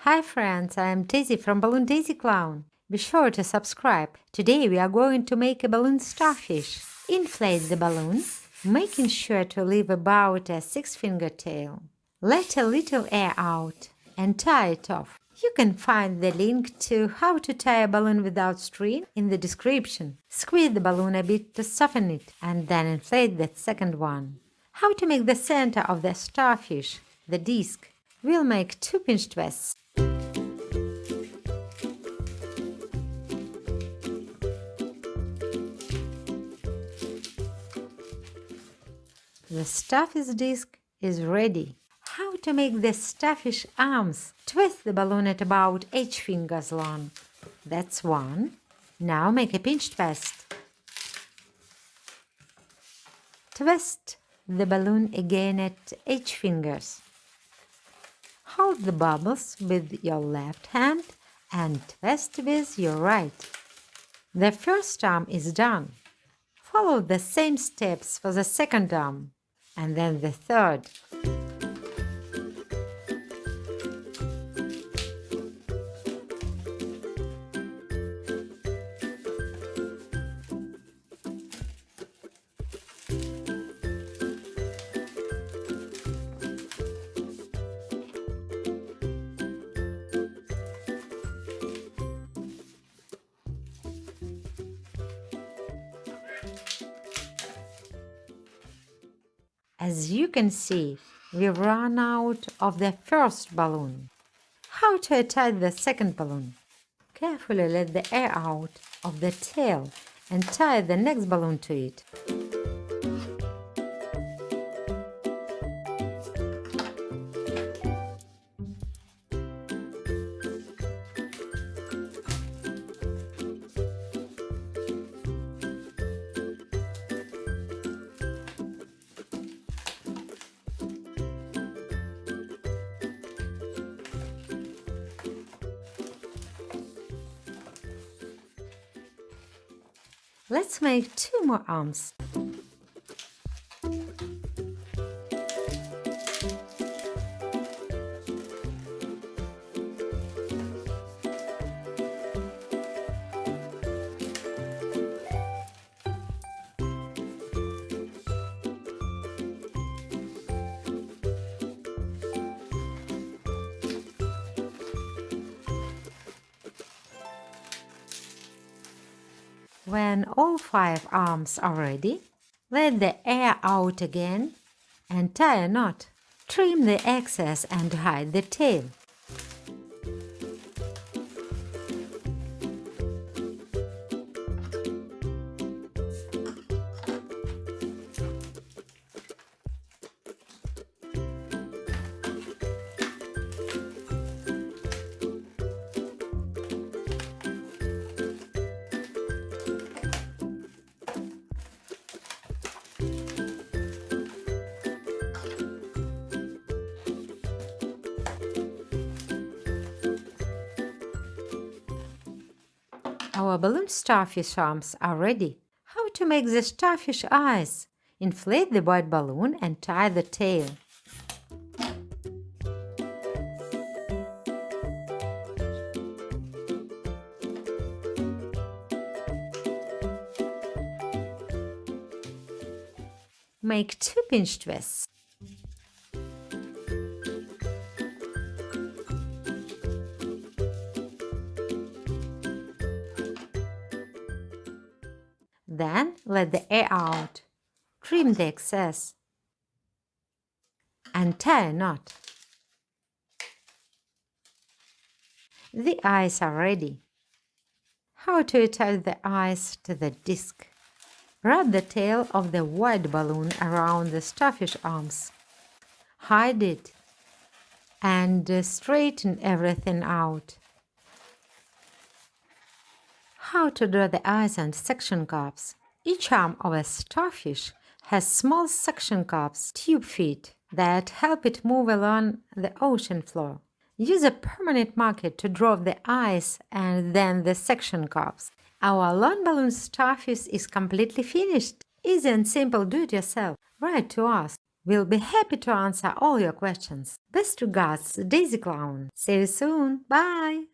Hi friends, I am Daisy from Balloon Daisy Clown. Be sure to subscribe. Today we are going to make a balloon starfish. Inflate the balloon, making sure to leave about a 6-finger tail. Let a little air out and tie it off. You can find the link to how to tie a balloon without string in the description. Squeeze the balloon a bit to soften it and then inflate the second one. How to make the center of the starfish, the disc. We'll make 2 pinch twists. The starfish disc is ready. How to make the starfish arms? Twist the balloon at about 8 fingers long. That's one. Now make a pinch twist. Twist the balloon again at 8 fingers. Hold the bubbles with your left hand and twist with your right. The first arm is done. Follow the same steps for the second arm and then the third. As you can see, we've run out of the first balloon. How to attach the second balloon? Carefully let the air out of the tail and tie the next balloon to it. Let's make 2 more arms. When all 5 arms are ready, let the air out again and tie a knot. Trim the excess and hide the tail. Our balloon starfish arms are ready. How to make the starfish eyes? Inflate the white balloon and tie the tail. Make 2 pinch twists. Then let the air out, trim the excess, and tie a knot. The eyes are ready. How to attach the eyes to the disc? Wrap the tail of the white balloon around the starfish arms. Hide it and straighten everything out. How to draw the eyes and suction cups? Each arm of a starfish has small suction cups, tube feet, that help it move along the ocean floor. Use a permanent marker to draw the eyes and then the suction cups. Our long balloon starfish is completely finished. Easy and simple, do it yourself. Write to us. We'll be happy to answer all your questions. Best regards, Daisy Clown. See you soon. Bye!